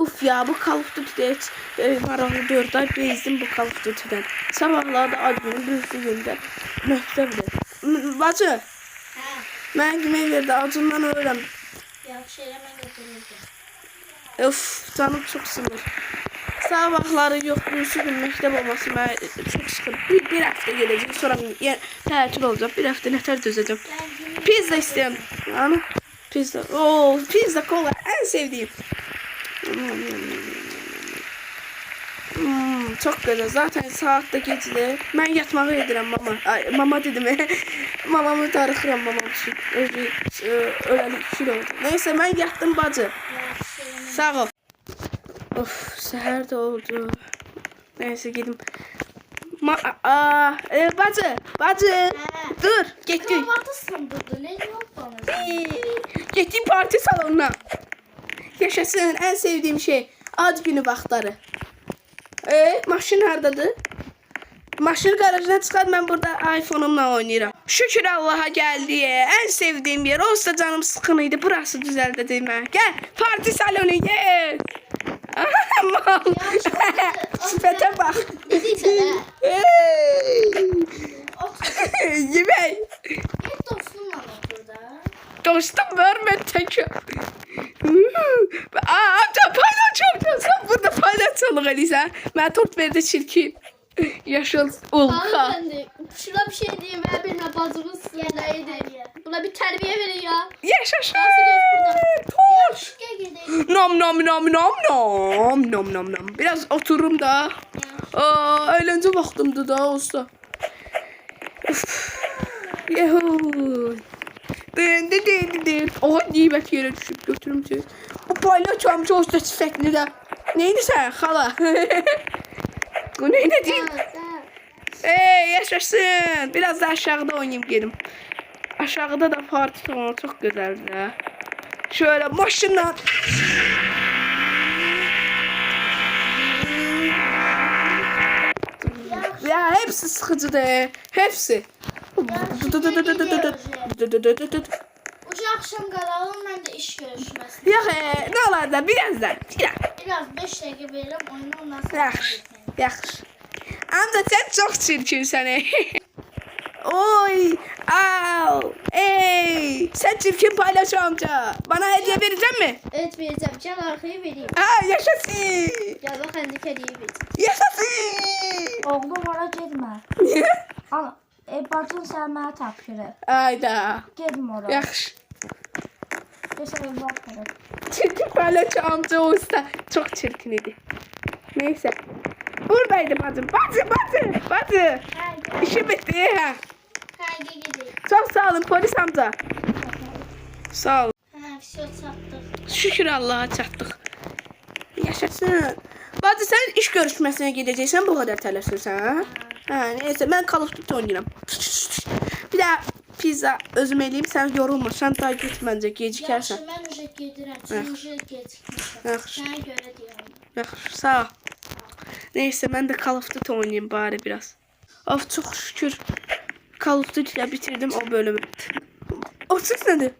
Uf ya, bu Call of Duty'de hiç maraqlı 4 ay bezdim bu Call of Duty'den. Sabahlarda adımın düzlüğündə məktəbdə. Bacı, mən yemək verdi, acından ölürəm. Yaxşı elə mən götürürdüm. Uf, canım çok sıkılır. Sabahları yok, birisi gün məktəb olması mənə çok sıkılır. Bir hafta gedəcək, sonra tətil olacaq. Bir hafta nətər dözəcəm. Pizza istəyirəm. Hani? Pizza. Oo, pizza, kola en sevdiğim. Çok güzel. Zaten saatte gecədir. Mən yatmağı edirəm mama. Ay, mama dedim. Mamamı darıxıram mamam üçün. Öləli 2 il oldu. Neyse, mən yatdım bacı. Sağ ol. Of, səhər də oldu. Neyse, gedim. Bacı. Dur, getdik. Kravatı sındırdı. Ne yok bana? Getdik parti salonuna. Yaşasın, en sevdiğim şey. Ad günü vaxtları. Maşın hardadır? Maşın garajına çıxar, mən burada iPhone-umla oynayıram. Şükür Allah'a geldi. En sevdiğim yer. Olsa canım sıkınıydı. Burası düzəldi demə. Gel, parti salonu, yes. Mal. Sifete bak. Yemək. Git dostumla otur da. Dostum var, mən təkəm. Amca paylaşım. Sen burada paylaşçılıq eləysən. Mənə tort verdi çirkin. Yaşıl ulka. Hanımefendi, şuna bir şey diyeyim. Ben benimle bacımız yerleydi. Buna bir terbiye verin ya. Yaşasın. Nasıl göz burada? Tort. Gel gidelim. Nom. Biraz otururum da. Eğlence vaxtımdır da olsa. Yuhu. Dın. Oha, nibət yerə düşüb götürüm ki. O paylaş amca olsa sifətli də. Neydi sən xala? Bu neydi deyim? Yaşasın. Biraz da aşağıda oynayayım gelim. Aşağıda da parti salonu çok güzeldi ha. Şöyle maşından. Ya hepsi sıkıcıdır. Hepsi. Ucu akşam kalalım, ben de iş görüşmesi. Yok ne olar da birazdan. Biraz 5 dakika verelim, oyunu ondan sonra. Yaxşı. Amca sen çok çirkinsən. Oy, au, ey, sen çirkin paylaş amca. Bana hediye verecek mi? Evet vereceğim. Gel arkaya vereyim. Yaşasın. Gel bak, kendi hediye vereceğim. Yaşasın. Oğlum ora getmə. Niye? Ana, bacın sən mənə tapşırır. Ayda. Getmə ora. Yaxşı. Desən var tərəf. Çirkin paylaş amca olsa çok çirkin idi. Neyse. Buradaydı bacım. Bacı. İşi bitti ha. Haydi gidelim. Çok sağ olun polis amca. Sağ ol. Все sattık. Şükür Allah'a çatdık. Yaşasın. Bacı, sen iş görüşmesine gideceksen bu kadar tələsirsən ha? Neyse, ben Call of Duty oynayıram. Bir daha pizza özüm eləyim, sen yorulmasan daha git bence, gecikərsən. Yaxşı, mən uca gedirəm. Çünki gecikmişəm. Yaxşı. Sənə görə deyirəm. Yaxşı, sağ ol. Neyse, ben de Call of Duty oynayayım bari biraz. Of, çok şükür Call of Duty ile bitirdim o bölümü. O ses nedir?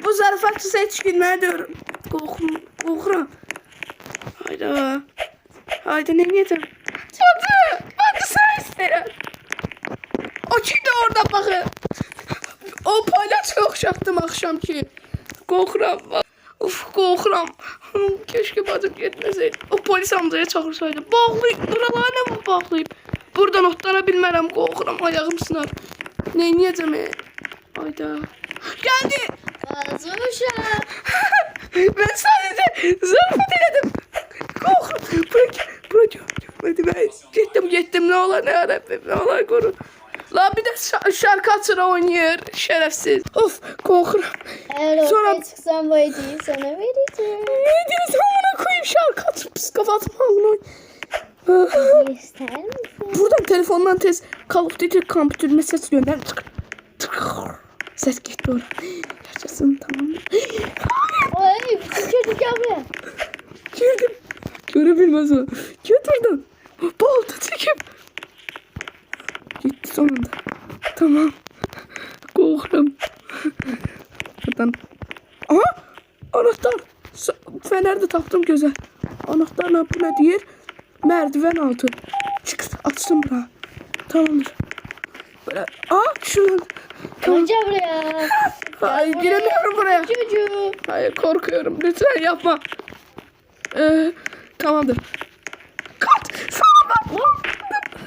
Bu zarafatçı seçkinler diyorum. Korkuram. Haydi ne diyeceğim? Bacı sen isterim. O kimdi orada bakın? O paylaş okşattım akşam ki. Korkuram. Uf, korkuram. Keşke bacım gitmeseydi. O polis amcaya çağırsaydı. Bağlayıp, buralara ne bağlayıp? Buradan otlara bilmərəm, korkuram, ayağım sınar. Neyniyəcəm? Hayda. Geldi. Bacım uşaq. Ben sadece zarfat elədim. Korkuram. Bırak görmedi ben. Getdim, ne olar, ne yarabbim, ne olar korun. La bir de şarkı açıra oynayır, şerefsiz. Of, korkuram. Eğer Sonra- ortaya çıksan bu hediyeyi sana vereceğim. Ne diyorsun, amına koyayım, şarkı açıp psikopatım amına. İster misin? Buradan telefondan tez Call of Duty kompütürüne ses gönder. Ses gitti oraya. Yaşasın, tamam. Ay, bütün çocuk yavru. Girdim. Görebilmez o. Götürdüm. Balta çekip. Gitti sonunda. Tamam. Korkuyorum. Buradan. Aha! Anahtar. Fener de tapdım güzel. Anahtarla bu ne deyir? Merdiven altı. Çık açtım bura. Tamamdır. Böyle şuradan. Tamam. Gel buraya. Hayır giremiyorum buraya. Çocuğum. Hayır korkuyorum. Lütfen yapma. Tamamdır. Kat. Sana bak.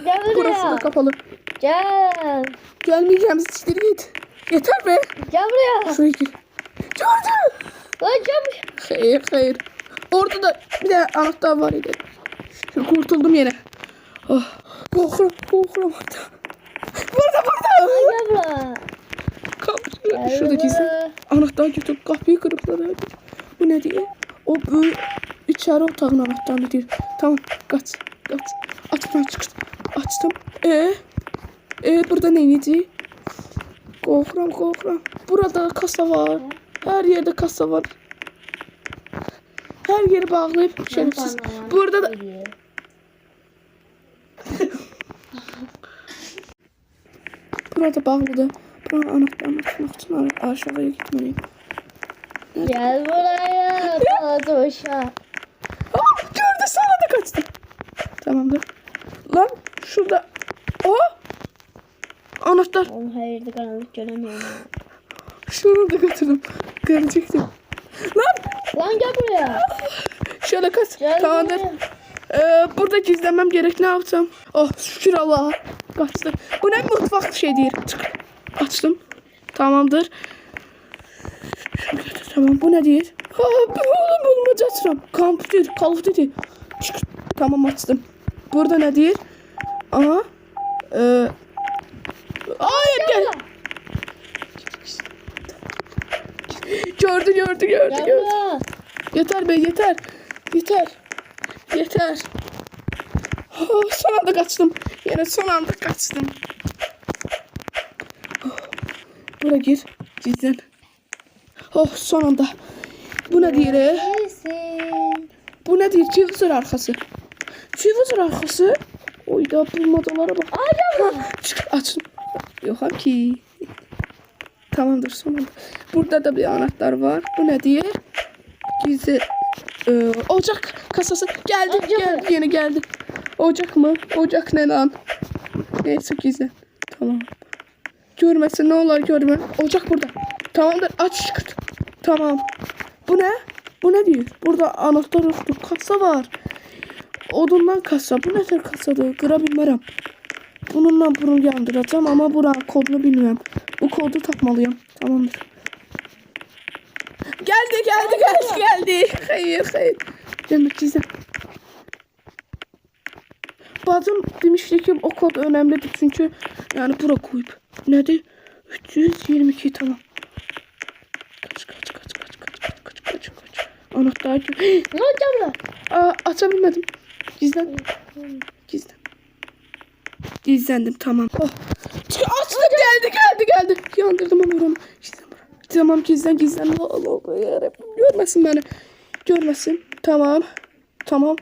Gel Burası da buraya. kapalı. Gel. Gelmeyeceğim. Siktir git. Yeter be. Gel buraya. Şuraya gir. Gördüm. Lan gel buraya. Hayır. Orada da bir de anahtar var idi. Kurtuldum yine. Oh. Korkuyorum. Burada. Gel buraya. Kapı. Şuradaki ise anahtar götürüp kapıyı kırıp da verdik. Bu ne diye? O böyle içeri otağın anahtarını değil. Tamam kaç. Açtım. Açtım. Burada neydi? Korkuyorum. Burada kasa var. Her yerde kasa var. Her yeri bağlayıp şerefsiz. Burada da burada bağladı. Buranın anahtarını açmak için aşağıya gitmeliyim. Gel buraya. Padoşa. Gördü sana da kaçtı. Tamamdır. Lan şurada. Anahtar. Oğlum hayırdır karanlık göremiyorum. Şunu da götürdüm. Görecektim. Lan gel buraya. Şöyle kaç. Gel Tamamdır. buraya. Burada gizlemem gerek. Ne yapsam? Oh şükür Allah'a. Kaçtı. Bu ne mutfak şey değil. Çık. Açtım. Tamamdır. Tamam bu ne değil? Oğlum bulmaca açıram. Computer. Call of Duty. Çık. Tamam açtım. Burada ne değil? Aha. Hayır gel. Gördü. Gel buraya. Yeter be yeter. Son anda kaçtım. Yine son anda kaçtım. Buraya gir. Gizlen. Son anda. Bu ne diyor? Neredesin? Bu ne diyor? Televizyon arkası. Oyda bulmacalara bak. Çık açın. Yok ki. Tamamdır son anda. Burada da bir anahtar var. Bu ne diyor? Gizli. Ocak kasası. Geldi. Yeni geldi. Ocak mı? Ocak ne lan? Neyse gizli. Tamam. Görmesin ne olur görme. Ocak burada. Tamamdır aç çıkart. Tamam. Bu ne? Bu ne diyor? Burada anahtar yoktur. Kasa var. Odundan kasa. Bu nedir kasadır? Kırabilmem. Bununla bunu yandıracağım ama buranın kodunu bilmiyorum. Bu kodu takmalıyım. Tamamdır. Geldi. Hayır. Demek ki Bacım demişti ki o kod önemlidir çünkü yani bura koyup. Nedir? 322 tamam. Kaç. Anahtar. Lan gel buraya. Açabilmedim. Gizlendim tamam. Açtım geldi. Yandırdım ama oranı. Tamam gizlen. Allah yarabbim. Görmesin beni. Tamam.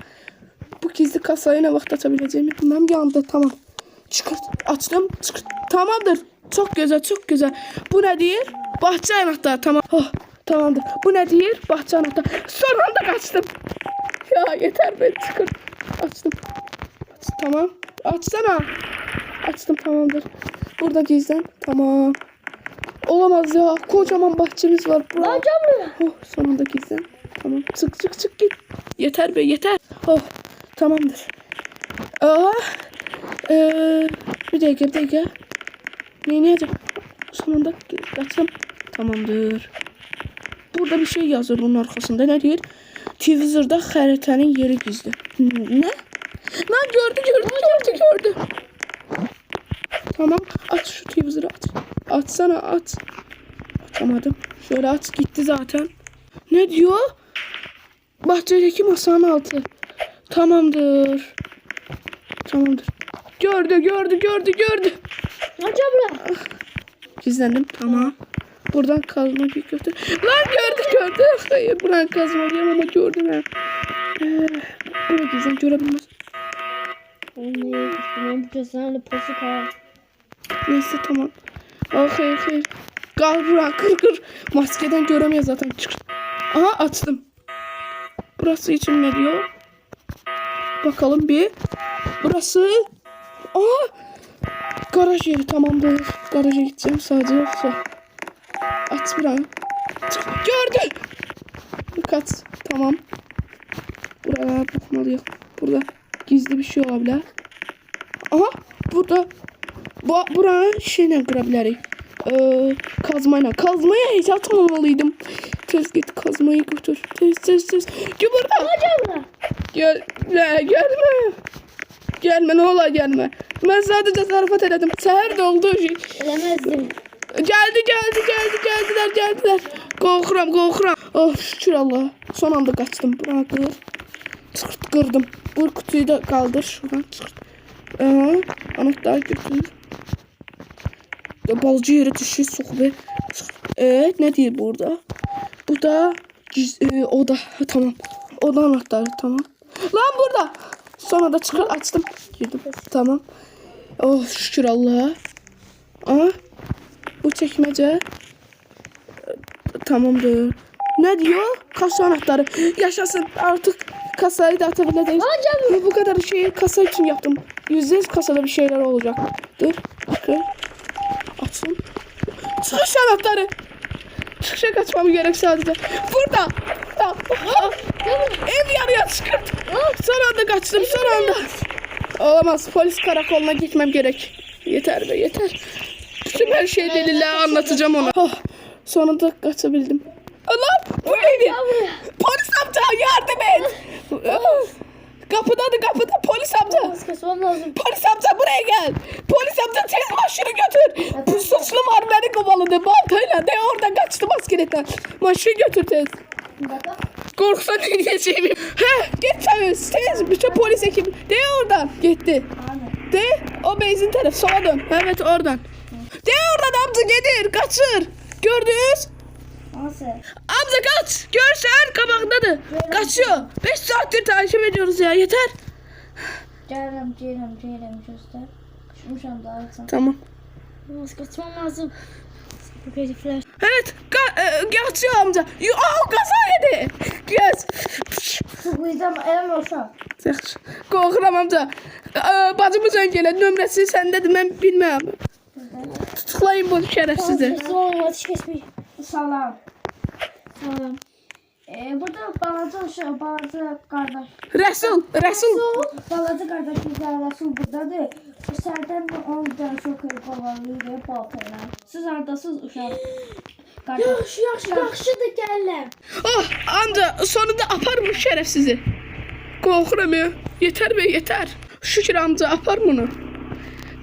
Bu gizli kasayı ne vakit açabileceğimi bilmem yandı. Tamam. Çıkart. Açtım. Tamamdır. Çok güzel. Bu ne diyor? Bahçe anahtarı. Tamam. Tamamdır. Bu ne diyor? Bahçe anahtarı. Son anda kaçtım. Ya yeter be çıkart. Açtım. Tamam. Açsana. Açtım tamamdır. Burada gizlen. Tamam. Olamaz ya. Kocaman bahçemiz var. Lan gel buraya. Sonunda gizlen. Tamam. Çık git. Yeter be yeter. Tamamdır. Bir dakika. Ne yapacağım? Sonunda açtım. Tamamdır. Burada bir şey yazıyor bunun arkasında. Ne diyor? Twitter'da xəritənin yeri gizli. Ne? Lan gördü. Tamam. Aç şu Twitter'ı aç. Açsana aç. Açamadım. Şöyle aç gitti zaten. Ne diyor? Bahçedeki masanın altı. Tamamdır. Gördü. Lan gel buraya. Gizlendim. Tamam. Buradan kazma bir köfte. Lan gördü. Hayır buradan kazmalıyım ama gördüm ya. Buraya gizlen görebilmez. Anne benim kesinlikle pasuk ha. Neyse tamam. Hayır. Kal buradan kır. Maskeden göremiyor zaten. Çık. Aha açtım. Burası için ne diyor? Bakalım bir. Burası. Aa! Garaj yeri, tamamdır. Garaja gideceğim sadece, yoksa. At bir an. Gördün. Dikkat. Tamam. Buraya bakmalıyım. Burada gizli bir şey olabilir. Aha, burada buranın şeyle kırabiliriz. Kazmayla. Kazmaya hiç atmamalıydım. Tez git kazmayı götür. Tez. Gel burada. Gelme. Gelme, ne ola gelme. Ben sadece zarafat elədim. Səhər doldu. Eləməzdim. Geldiler. Qorxuram. Oh, şükür Allah. Son anda kaçtım. Bırakır. Kırdım. Bu kutuyu da kaldır. Şuradan çıkart. Anahtar götür. Balcı yere düşüyor, sokuyor. Evet, ne diyor burada? Bu da oda. Ha, tamam. Oda anahtarı, tamam. Lan burada. Sonra da çıkar, açtım. Girdim. Tamam. Oh, şükür Allah'a. Aha. Bu çekmece. Tamamdır. Ne diyor? Kasa anahtarı. Yaşasın. Artık kasayı da atabileceğiz. Bu kadar şeyi kasa için yaptım. %100 kasada bir şeyler olacak. Dur. Bakın. Açın. Çıkış anahtarı. Çıkışa kaçmam gerek sadece. Burada. Ev yarıya çıkart. Son anda kaçtım. Son anda. Olamaz. Polis karakoluna gitmem gerek. Yeter be, yeter. Bütün her şeyi delille anlatacağım ona. Oh, sonunda kaçabildim. Allah, bu neydi? Polis amca, yardım et. Kapıda polis amca. Kaçmam lazım. Polis amca, buraya gel. Polis amca, tez maşını götür. Bu suçlu var, beni kovaladı baltayla. De oradan kaçtım askeriyetten. Maşını götür tez. Korksa ne diyeceğimi. Git tez. Bütün polis ekibi. De oradan. Gitti. De o benzin tarafı, sola dön. Evet, oradan. De oradan amca, gelir, kaçır. Gördünüz? Nasıl? Amca kaç. Görsen kabağındadır. Kaçıyor. 5 saattir takip ediyoruz ya, yeter. Geldim göster. Şunuşam da alsam. Tamam. Kaçmam lazım. Crazy flash. Evet, kaçıyor amca. Kaza yedi. Yes. Sıklayacağım, elim olsa. Korkuram amca. Bacımız öncələ nömrəsi səndədir, mən bilməm. Tutuklayın bu şərəfsizi. Ateş kesmeyi. Salam. Tamam. Burada balaca kardeş. Rəsul. Balaca kardeşimiz Resul buradadır. Sərdən də 10 dənə çox qovalıydı baltayla. Siz hardasınız uşaq? Qardaş. Yaxşıdır gələm. Oh, amca sonunda apar bu şərəfsizi. Korkuram ya. Yeter be, yeter. Şükür amca, apar bunu.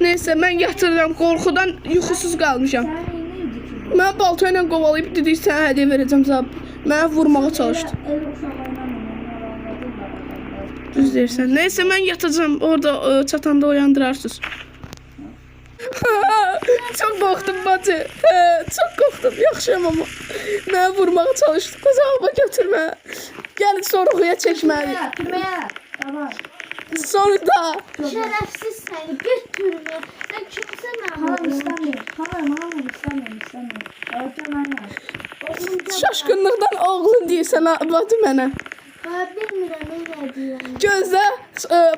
Neyse, mən yatırıram, korkudan yuxusuz qalmışam. Sən neydi ki? Mən baltayla qovalayıb dedik sənə hədiyyə verəcəm zab. Mənə vurmağa çalışdı. El uşaqlarla anladım. Düz deyirsən. Neyse, mən yatacağım. Orada çatanda uyandırarsınız. Çok korktum bacı. Çok korktum. Yaxşıyam ama. Mənə vurmağa çalışdı. Qızağıma götürmə. Gəlin sorğuya çəkməli. Türməyə. Tamam. Sonunda. Şerefsiz seni götürme. Sen kimsin Hanım ama? istemiyor. Hanım istemiyor. Öldüm Şaşkınlıqdan oğlun deyirsən bacı mənə. Ben bilmiyorum ne diyorum. Gözlə.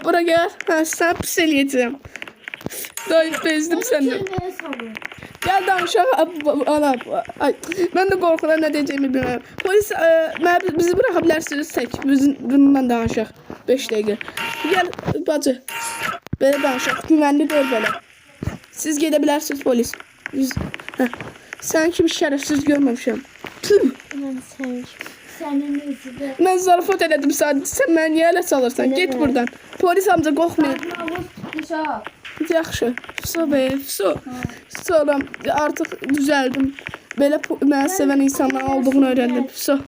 Bura gəl. Sən pis eləyəcəm. Dayı bezdim səndən. Götürmeye salın. Gel danışaq. Ana. Ay, mən də qorxudan nə deyəcəyimi bilmirəm. Polis bizi buraxa bilərsiniz tək. Bununla danışaq. 5 dəqiqə. Gel bacı. Belə danışaq. Güvənli deyil belə. Siz gedə bilərsiniz polis. Sən kimi şərəfsiz görməmişəm. Ben sen. Sənin üzüdə. Mən zarafat elədim sadəcə. Sən məni niyə ələ salırsan? Get buradan. Polis amca qorxmayın. Uşaq. Yaxşı. Sonra artıq düzəldim. Belə mənə sevən insanlar olduğunu öyrəndim.